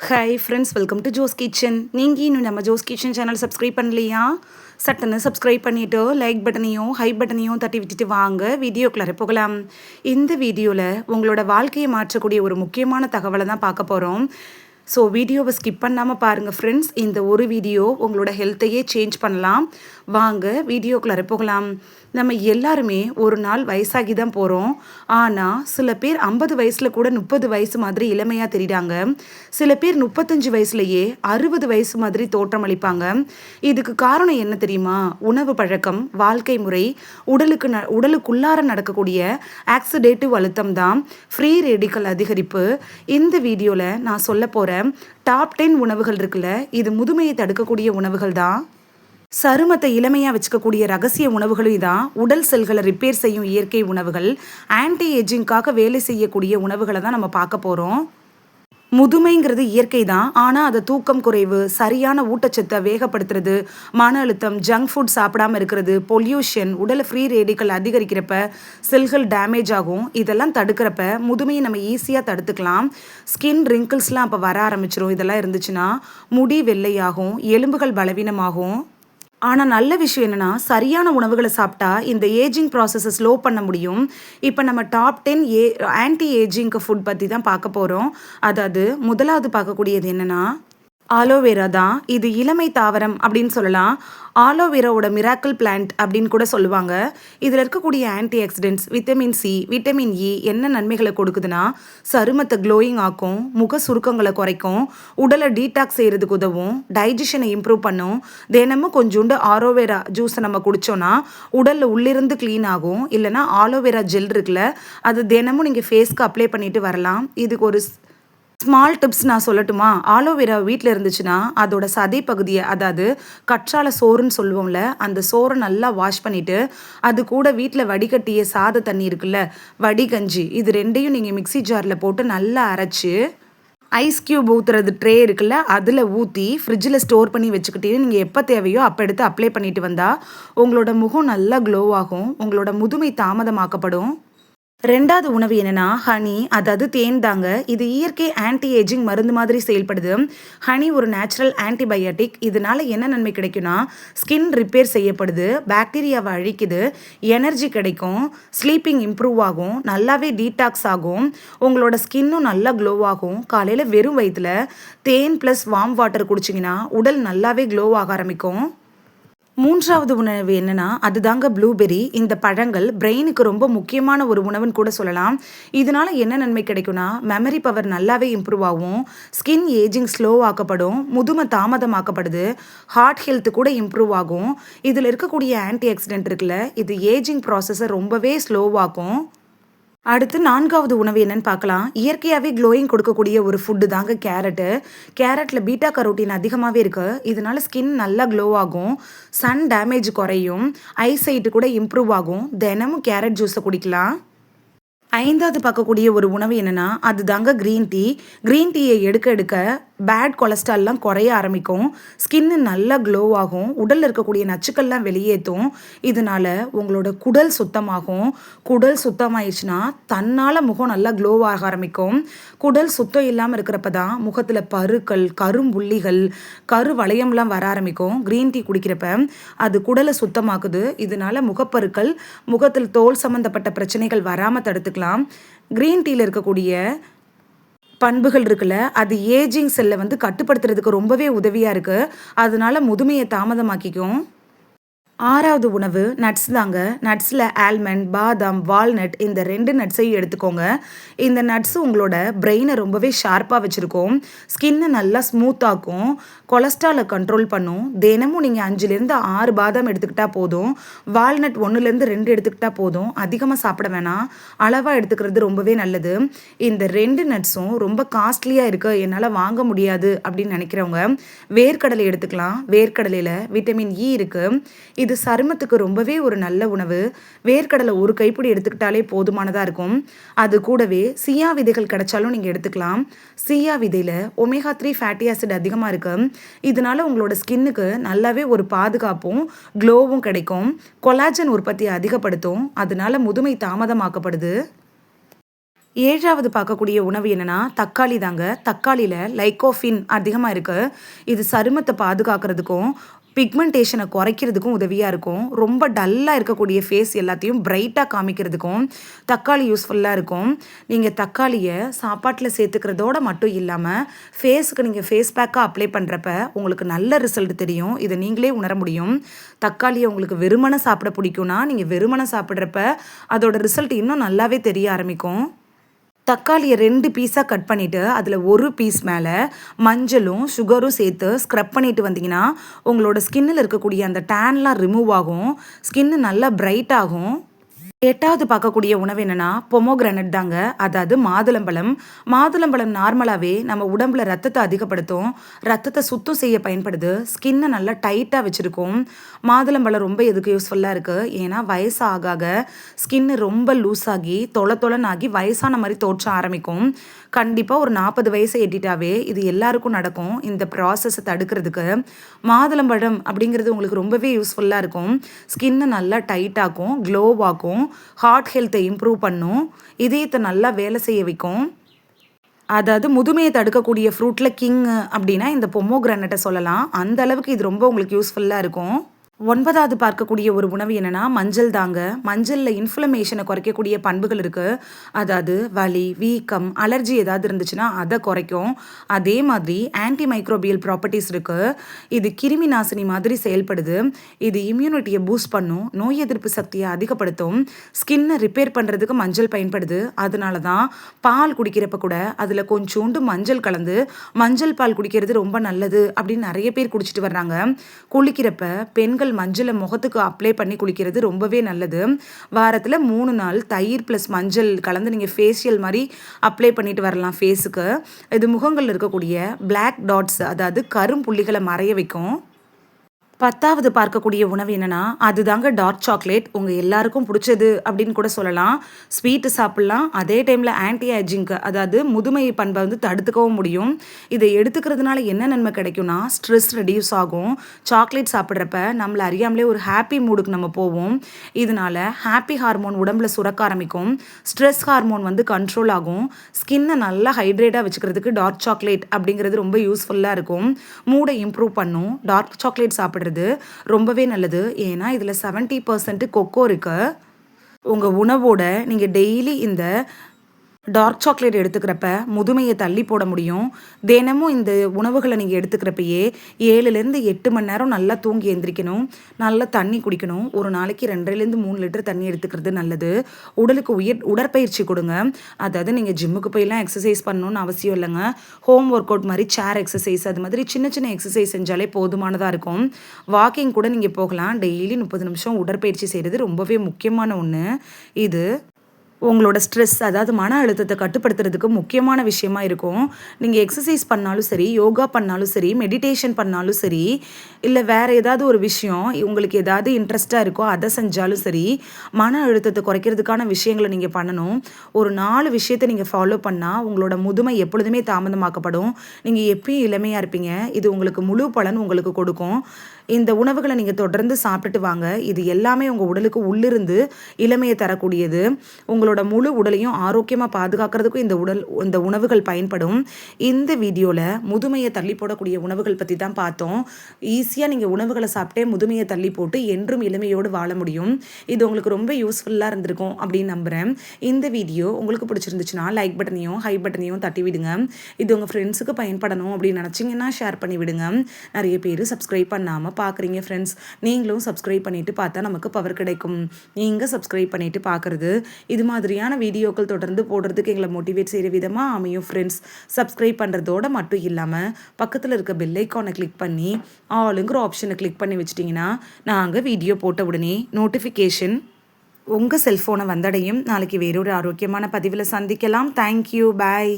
Hi friends, welcome to Jo's kitchen. நீங்கள் இன்னும் நம்ம ஜோஸ் கிச்சன் சேனல் சப்ஸ்கிரைப் பண்ணலையா? சட்டுன்னு சப்ஸ்கிரைப் பண்ணிவிட்டு லைக் பட்டனையும் ஹை பட்டனையும் தட்டி விட்டுட்டு வாங்க வீடியோக்குள்ளே போகலாம். இந்த வீடியோவில் உங்களோட வாழ்க்கையை மாற்றக்கூடிய ஒரு முக்கியமான தகவலை தான் பார்க்க போகிறோம். ஸோ வீடியோவை ஸ்கிப் பண்ணாமல் பாருங்கள் ஃப்ரெண்ட்ஸ். இந்த ஒரு வீடியோ உங்களோட ஹெல்த்தையே சேஞ்ச் பண்ணலாம். வாங்க வீடியோக்குள்ளே போகலாம். நம்ம எல்லாருமே ஒரு நாள் வயசாகி தான் போகிறோம். ஆனால் சில பேர் 50 வயசில் கூட 30 வயசு மாதிரி இளமையாக தெரியுறாங்க. சில பேர் 35 வயசுலேயே 60 வயசு மாதிரி தோற்றம் அளிப்பாங்க. இதுக்கு காரணம் என்ன தெரியுமா? உணவு பழக்கம், வாழ்க்கை முறை, உடலுக்குள்ளார நடக்கக்கூடிய ஆக்சிடேட்டிவ் அழுத்தம் தான், ஃப்ரீ ரேடிக்கல் அதிகரிப்பு. இந்த வீடியோவில் நான் சொல்ல போகிற டாப் 10 உணவுகள் இருக்குல்ல, இது முதுமையை தடுக்கக்கூடிய உணவுகள் தான். சருமத்தை இளமையாக வச்சுக்கக்கூடிய ரகசிய உணவுகளும் இதான். உடல் செல்களை ரிப்பேர் செய்யும் இயற்கை உணவுகள், ஆன்டி ஏஜிங்காக வேலை செய்யக்கூடிய உணவுகளை தான் நம்ம பார்க்க போகிறோம். முதுமைங்கிறது இயற்கை தான். ஆனால் அதை தூக்கம் குறைவு, சரியான ஊட்டச்சத்தை வேகப்படுத்துறது, மன அழுத்தம், ஜங்க் ஃபுட் சாப்பிடாமல் இருக்கிறது, பொல்யூஷன், உடலை ஃப்ரீ ரேடிக்கல் அதிகரிக்கிறப்ப செல்கள் டேமேஜ் ஆகும். இதெல்லாம் தடுக்கிறப்ப முதுமையை நம்ம ஈஸியாக தடுத்துக்கலாம். ஸ்கின் ரிங்கிள்ஸ்லாம் அப்போ வர ஆரம்பிச்சிடும். இதெல்லாம் இருந்துச்சுன்னா முடி வெள்ளையாகும், எலும்புகள் பலவீனமாகும். ஆனால் நல்ல விஷயம் என்னென்னா, சரியான உணவுகளை சாப்பிட்டா இந்த ஏஜிங் ப்ராசஸை ஸ்லோ பண்ண முடியும். இப்போ நம்ம டாப் 10 ஆன்டி ஏஜிங் ஃபுட் பற்றி தான் பார்க்க போகிறோம். அதாவது முதலாவது பார்க்கக்கூடியது என்னென்னா ஆலோவேரா தான். இது இளமை தாவரம் அப்படின்னு சொல்லலாம். ஆலோவேராவோட மிராக்கிள் பிளான்ட் அப்படின்னு கூட சொல்லுவாங்க. இதில் இருக்கக்கூடிய anti oxidants, vitamin C, vitamin E என்ன நன்மைகளை கொடுக்குதுன்னா, சருமத்தை க்ளோயிங் ஆக்கும், முக சுருக்கங்களை குறைக்கும், உடலை டீடாக்ஸ் செய்கிறதுக்கு உதவும், டைஜஷனை இம்ப்ரூவ் பண்ணும். தினமும் கொஞ்சோண்டு ஆலோவேரா ஜூஸை நம்ம குடித்தோன்னா உடலில் உள்ளிருந்து க்ளீன் ஆகும். இல்லைனா ஆலோவேரா ஜெல் இருக்குல்ல, அது தினமும் நீங்கள் ஃபேஸ்க்கு அப்ளை பண்ணிட்டு வரலாம். இதுக்கு ஒரு ஸ்மால் டிப்ஸ் நான் சொல்லட்டுமா? ஆலோவேரா வீட்டில் இருந்துச்சுன்னா அதோட சதை பகுதியை, அதாவது கற்றாழை சோறுன்னு சொல்லுவோம்ல, அந்த சோறை நல்லா வாஷ் பண்ணிவிட்டு அது கூட வீட்டில் வடிகட்டிய சாத தண்ணி இருக்குல்ல, வடிகஞ்சி, இது ரெண்டையும் நீங்கள் மிக்சி ஜாரில் போட்டு நல்லா அரைச்சி ஐஸ் க்யூப் ஊற்றுறது ட்ரே இருக்குல்ல, அதில் ஊற்றி ஃப்ரிட்ஜில் ஸ்டோர் பண்ணி வச்சுக்கிட்டே நீங்கள் எப்போ தேவையோ அப்போ எடுத்து அப்ளை பண்ணிட்டு வந்தால் உங்களோட முகம் நல்லா க்ளோ ஆகும். உங்களோட முதுமை தாமதமாக்கப்படும். ரெண்டாவது உணவு என்னென்னா ஹனி, அதாவது தேன் தாங்க. இது இயற்கை ஆன்டி ஏஜிங் மருந்து மாதிரி செயல்படுது. ஹனி ஒரு நேச்சுரல் ஆன்டிபயோட்டிக். இதனால என்ன நன்மை கிடைக்கும்னா, ஸ்கின் ரிப்பேர் செய்யப்படுது, பாக்டீரியாவை அழிக்குது, எனர்ஜி கிடைக்கும், ஸ்லீப்பிங் இம்ப்ரூவ் ஆகும், நல்லாவே டீடாக்ஸ் ஆகும், உங்களோட ஸ்கின்னும் நல்லா க்ளோ ஆகும். காலையில் வெறும் வயிற்றுல தேன் ப்ளஸ் வார்ம் வாட்டர் குடிச்சிங்கன்னா உடல் நல்லாவே க்ளோ ஆக ஆரம்பிக்கும். மூன்றாவது உணவு என்னென்னா அதுதாங்க ப்ளூபெர்ரி. இந்த பழங்கள் பிரெயினுக்கு ரொம்ப முக்கியமான ஒரு உணவுன்னு கூட சொல்லலாம். இதனால் என்ன நன்மை கிடைக்கும்னா, மெமரி பவர் நல்லாவே இம்ப்ரூவ் ஆகும், ஸ்கின் ஏஜிங் ஸ்லோ ஆக்கப்படும், முதுமை தாமதமாக்கப்படுது, ஹார்ட் ஹெல்த் கூட இம்ப்ரூவ் ஆகும். இதில் இருக்கக்கூடிய ஆன்டி ஆக்சிடென்ட் இருக்குல்ல, இது ஏஜிங் ப்ராசஸை ரொம்பவே ஸ்லோவாக்கும். அடுத்து நான்காவது உணவு என்னன்னு பார்க்கலாம். இயற்கையாகவே க்ளோயிங் கொடுக்கக்கூடிய ஒரு ஃபுட்டு தாங்க கேரட்டு. கேரட்டில் பீட்டா கரோட்டின் அதிகமாகவே இருக்குது. இதனால ஸ்கின் நல்லா க்ளோ ஆகும், சன் டேமேஜ் குறையும், ஐசைட்டு கூட இம்ப்ரூவ் ஆகும். தினமும் கேரட் ஜூஸை குடிக்கலாம். ஐந்தாவது பார்க்கக்கூடிய ஒரு உணவு என்னென்னா அதுதாங்க க்ரீன் டீ. க்ரீன் டீயை எடுக்க எடுக்க பேட் கொலஸ்ட்ரால்லாம் குறைய ஆரம்பிக்கும், ஸ்கின்னு நல்லா க்ளோ ஆகும், உடலில் இருக்கக்கூடிய நச்சுக்கள்லாம் வெளியேற்றும். இதனால் உங்களோட குடல் சுத்தமாகும். குடல் சுத்தமாயிடுச்சுன்னா தன்னால் முகம் நல்லா க்ளோ ஆக ஆரம்பிக்கும். குடல் சுத்தம் இல்லாமல் இருக்கிறப்ப தான் முகத்தில் பருக்கள், கரும்புள்ளிகள், கரு வளையம்லாம் வர ஆரம்பிக்கும். க்ரீன் டீ குடிக்கிறப்ப அது குடலை சுத்தமாக்குது. இதனால் முகப்பருக்கள், முகத்தில் தோல் சம்மந்தப்பட்ட பிரச்சனைகள் வராமல் தடுத்துக்கலாம். க்ரீன் டீயில் இருக்கக்கூடிய பண்புகள் இருக்குல்ல, அது ஏஜிங் செல்லை கட்டுப்படுத்துறதுக்கு ரொம்பவே உதவியாக இருக்குது. அதனால முதுமையை தாமதமாக்கிக்கும். ஆறாவது உணவு நட்ஸ் தாங்க. நட்ஸில் ஆல்மண்ட், பாதாம், வால்நட், இந்த 2 நட்ஸையும் எடுத்துக்கோங்க. இந்த நட்ஸ் உங்களோட பிரெயினை ரொம்பவே ஷார்ப்பாக வச்சுருக்கோம், ஸ்கின்னை நல்லா ஸ்மூத்தாக்கும், கொலஸ்ட்ராலை கண்ட்ரோல் பண்ணும். தினமும் நீங்கள் 5லேருந்து 6 பாதாம் எடுத்துக்கிட்டால் போதும். வால்நட் 1லேருந்து 2 எடுத்துக்கிட்டால் போதும். அதிகமாக சாப்பிட வேணாம், அளவாக எடுத்துக்கிறது ரொம்பவே நல்லது. இந்த 2 நட்ஸும் ரொம்ப காஸ்ட்லியாக இருக்குது, என்னால் வாங்க முடியாது அப்படின்னு நினைக்கிறவங்க வேர்க்கடலை எடுத்துக்கலாம். வேர்க்கடலையில் விட்டமின் இ இருக்குது. இது சருமத்துக்கு ரொம்பவே ஒரு நல்ல உணவு. வேர்க்கடலை ஒரு கைப்பிடி எடுத்துக்கிட்டாலே போதுமானதாக இருக்கும். அது கூடவே சியா விதைகள் கிடைச்சாலும் நீங்கள் எடுத்துக்கலாம். சியா விதையில் ஒமேகா 3 ஃபேட்டி ஆசிட் அதிகமாக இருக்குது. இதனால உங்களோட ஸ்கின்னுக்கு நல்லாவே ஒரு பாதுகாப்பும் க்ளோவும் கிடைக்கும். கொலாஜன் உற்பத்தியை அதிகப்படுத்தும். அதனால முதுமை தாமதமாக்கப்படுது. 7வது பார்க்கக்கூடிய உணவு என்னன்னா தக்காளி தாங்க. தக்காளியில் லைக்கோஃபின் அதிகமாக இருக்குது. இது சருமத்தை பாதுகாக்கிறதுக்கும் பிக்மெண்டேஷனை குறைக்கிறதுக்கும் உதவியாக இருக்கும். ரொம்ப டல்லாக இருக்கக்கூடிய ஃபேஸ் எல்லாத்தையும் பிரைட்டாக காமிக்கிறதுக்கும் தக்காளி யூஸ்ஃபுல்லாக இருக்கும். நீங்கள் தக்காளியை சாப்பாட்டில் சேர்த்துக்கிறதோட மட்டும் இல்லாமல் ஃபேஸுக்கு நீங்கள் ஃபேஸ் பேக்காக அப்ளை பண்ணுறப்ப உங்களுக்கு நல்ல ரிசல்ட் தெரியும். இதை நீங்களே உணர முடியும். தக்காளியை உங்களுக்கு வெறுமனை சாப்பிட பிடிக்கும்னா நீங்கள் வெறுமனை சாப்பிட்றப்ப அதோட ரிசல்ட் இன்னும் நல்லாவே தெரிய ஆரம்பிக்கும். தக்காளியை 2 பீஸாக கட் பண்ணிவிட்டு அதில் ஒரு பீஸ் மேலே மஞ்சளும் சுகரும் சேர்த்து ஸ்க்ரப் பண்ணிட்டு வந்தீங்கன்னா உங்களோட ஸ்கின்னில் இருக்கக்கூடிய அந்த டேன்லாம் ரிமூவ் ஆகும். ஸ்கின்னு நல்லா பிரைட் ஆகும். 8வது பார்க்கக்கூடிய உணவு என்னென்னா பொமோகிரானட் தாங்க. அதாவது மாதுளம்பழம். மாதுளம்பழம் நார்மலாகவே நம்ம உடம்புல ரத்தத்தை அதிகப்படுத்தும். ரத்தத்தை சுத்தம் செய்ய பயன்படுது. ஸ்கின்னை நல்லா டைட்டாக வச்சுருக்கும். மாதுளம்பழம் ரொம்ப எதுக்கு யூஸ்ஃபுல்லாக இருக்குது, ஏன்னா வயசு ஆக ஆக ஸ்கின்னு ரொம்ப லூஸ் ஆகி தொலைனாகி வயசான மாதிரி தோற்ற ஆரம்பிக்கும். கண்டிப்பாக ஒரு 40 வயசை எட்டிட்டாவே இது எல்லாருக்கும் நடக்கும். இந்த ப்ராசஸை தடுக்கிறதுக்கு மாதுளம்பழம் அப்படிங்கிறது உங்களுக்கு ரொம்பவே யூஸ்ஃபுல்லாக இருக்கும். ஸ்கின்னை நல்லா டைட்டாகும், க்ளோவாகும், ஹார்ட் ஹெல்த்தை இம்ப்ரூவ் பண்ணும், இதயத்தை நல்லா வேலை செய்ய வைக்கும். அதாவது முதுமையை தடுக்கக்கூடிய ஃப்ரூட்டில் கிங் அப்படின்னா இந்த பொமோகிரானட்டை சொல்லலாம். அந்த அளவுக்கு இது ரொம்ப உங்களுக்கு யூஸ்ஃபுல்லாக இருக்கும். 9வது பார்க்கக்கூடிய ஒரு உணவு என்னென்னா மஞ்சள் தாங்க. மஞ்சளில் இன்ஃப்ளமேஷனை குறைக்கக்கூடிய பண்புகள் இருக்குது. அதாவது வலி, வீக்கம், அலர்ஜி ஏதாவது இருந்துச்சுன்னா அதை குறைக்கும். அதே மாதிரி ஆன்டி மைக்ரோபியல் ப்ராப்பர்ட்டிஸ் இருக்குது. இது கிருமி நாசினி மாதிரி செயல்படுது. இது இம்யூனிட்டியை பூஸ்ட் பண்ணும், நோய் எதிர்ப்பு சக்தியை அதிகப்படுத்தும், ஸ்கின்னை ரிப்பேர் பண்ணுறதுக்கு மஞ்சள் பயன்படுது. அதனால தான் பால் குடிக்கிறப்ப கூட அதில் கொஞ்சோண்டு மஞ்சள் கலந்து மஞ்சள் பால் குடிக்கிறது ரொம்ப நல்லது அப்படின்னு நிறைய பேர் குடிச்சிட்டு வர்றாங்க. குளிக்கிறப்ப பெண்கள் மஞ்சளை முகத்துக்கு அப்ளை பண்ணி குளிக்கிறது ரொம்பவே நல்லது. வாரத்தில் 3 நாள் தயிர் ப்ளஸ் மஞ்சள் கலந்து நீங்கள் ஃபேஷியல் மாதிரி அப்ளை பண்ணிட்டு வரலாம் ஃபேஸுக்கு. இது முகங்களில் இருக்கக்கூடிய பிளாக் டாட்ஸ், அதாவது கரும்புள்ளிகளை மறைய வைக்கும். 10வது பார்க்கக்கூடிய உணவு என்னென்னா அதுதாங்க டார்க் சாக்லேட். உங்கள் எல்லாருக்கும் பிடிச்சது அப்படின்னு கூட சொல்லலாம். ஸ்வீட்டு சாப்பிட்லாம், அதே டைமில் ஆன்டி ஏஜிங்க்கு அதாவது முதுமை பண்பை தடுத்துக்கவும் முடியும். இதை எடுத்துக்கிறதுனால என்ன நன்மை கிடைக்கும்னா ஸ்ட்ரெஸ் ரெடியூஸ் ஆகும். சாக்லேட் சாப்பிட்றப்ப நம்மளை அறியாமலே ஒரு ஹாப்பி மூடுக்கு நம்ம போவோம். இதனால் ஹாப்பி ஹார்மோன் உடம்புல சுரக்க ஆரம்பிக்கும். ஸ்ட்ரெஸ் ஹார்மோன் கண்ட்ரோல் ஆகும். ஸ்கின்னை நல்லா ஹைட்ரேட்டாக வச்சுக்கிறதுக்கு டார்க் சாக்லேட் அப்படிங்கிறது ரொம்ப யூஸ்ஃபுல்லாக இருக்கும். மூடை இம்ப்ரூவ் பண்ணும். டார்க் சாக்லேட் சாப்பிட்றது ரொம்பவே நல்லது. ஏன்னா இதில் 70% கொக்கோ இருக்கு. உங்கள் உணவோட நீங்கள் டெய்லி இந்த டார்க் சாக்லேட் எடுத்துக்கிறப்ப முதுமையை தள்ளி போட முடியும். தினமும் இந்த உணவுகளை நீங்கள் எடுத்துக்கிறப்பயே 7லேருந்து 8 மணி நேரம் நல்லா தூங்கி எழுந்திரிக்கணும். நல்லா தண்ணி குடிக்கணும். ஒரு நாளைக்கு 2லேருந்து 3 லிட்டர் தண்ணி எடுத்துக்கிறது நல்லது. உடலுக்கு உடற்பயிற்சி கொடுங்க. அதாவது நீங்கள் ஜிம்முக்கு போயெல்லாம் எக்ஸசைஸ் பண்ணணும்னு அவசியம் இல்லைங்க. ஹோம் ஒர்க் அவுட் மாதிரி சேர் எக்ஸசைஸ் அது மாதிரி சின்ன சின்ன எக்ஸசைஸ் செஞ்சாலே போதுமானதாக இருக்கும். வாக்கிங் கூட நீங்கள் போகலாம். டெய்லி 30 நிமிஷம் உடற்பயிற்சி செய்கிறது ரொம்பவே முக்கியமான ஒன்று. இது உங்களோட ஸ்ட்ரெஸ், அதாவது மன அழுத்தத்தை கட்டுப்படுத்துறதுக்கு முக்கியமான விஷயமா இருக்கும். நீங்கள் எக்ஸசைஸ் பண்ணாலும் சரி, யோகா பண்ணாலும் சரி, மெடிடேஷன் பண்ணாலும் சரி, இல்லை வேறு ஏதாவது ஒரு விஷயம் உங்களுக்கு ஏதாவது இன்ட்ரெஸ்ட்டாக இருக்கோ அதை செஞ்சாலும் சரி, மன அழுத்தத்தை குறைக்கிறதுக்கான விஷயங்களை நீங்கள் பண்ணணும். ஒரு 4 விஷயத்தை நீங்கள் ஃபாலோ பண்ணால் உங்களோட முதுமை எப்பொழுதுமே தாமதமாக்கப்படும். நீங்கள் எப்பயும் இளமையாக இருப்பீங்க. இது உங்களுக்கு முழு பலன் உங்களுக்கு கொடுக்கும். இந்த உணவுகளை நீங்கள் தொடர்ந்து சாப்பிட்டுட்டு வாங்க. இது எல்லாமே உங்கள் உடலுக்கு உள்ளிருந்து இளமையை தரக்கூடியது. உங்களோட முழு உடலையும் ஆரோக்கியமாக பாதுகாக்கிறதுக்கும் இந்த உணவுகள் பயன்படும். இந்த வீடியோவில் முதுமையை தள்ளி போடக்கூடிய உணவுகள் பற்றி தான் பார்த்தோம். ஈஸியாக நீங்கள் உணவுகளை சாப்பிட்டே முதுமையை தள்ளி போட்டு என்றும் இளமையோடு வாழ முடியும். இது உங்களுக்கு ரொம்ப யூஸ்ஃபுல்லாக இருந்திருக்கும் அப்படின்னு நம்புகிறேன். இந்த வீடியோ உங்களுக்கு பிடிச்சிருந்துச்சுன்னா லைக் பட்டனையும் ஹை பட்டனையும் தட்டி விடுங்க. இது உங்கள் ஃப்ரெண்ட்ஸுக்கு பயன்படணும் அப்படின்னு நினச்சிங்கன்னா ஷேர் பண்ணி விடுங்க. நிறைய பேர் சப்ஸ்கிரைப் பண்ணாமல் பார்க்குறீங்க ஃப்ரெண்ட்ஸ். நீங்களும் சப்ஸ்கிரைப் பண்ணிவிட்டு பார்த்தா நமக்கு பவர் கிடைக்கும். நீங்கள் சப்ஸ்கிரைப் பண்ணிவிட்டு பார்க்குறது இது மாதிரியான வீடியோக்கள் தொடர்ந்து போடுறதுக்கு எங்களை மோட்டிவேட் செய்கிற விதமாக அமையும் ஃப்ரெண்ட்ஸ். சப்ஸ்கிரைப் பண்ணுறதோட மட்டும் இல்லாமல் பக்கத்தில் இருக்க பெல் ஐக்கானை கிளிக் பண்ணி ஆளுங்கிற ஆப்ஷனை கிளிக் பண்ணி வச்சிட்டிங்கன்னா நாங்கள் வீடியோ போட்ட உடனே நோட்டிஃபிகேஷன் உங்கள் செல்ஃபோனை வந்தடையும். நாளைக்கு வேறொரு ஆரோக்கியமான பதிவில் சந்திக்கலாம். தேங்க்யூ, பாய்.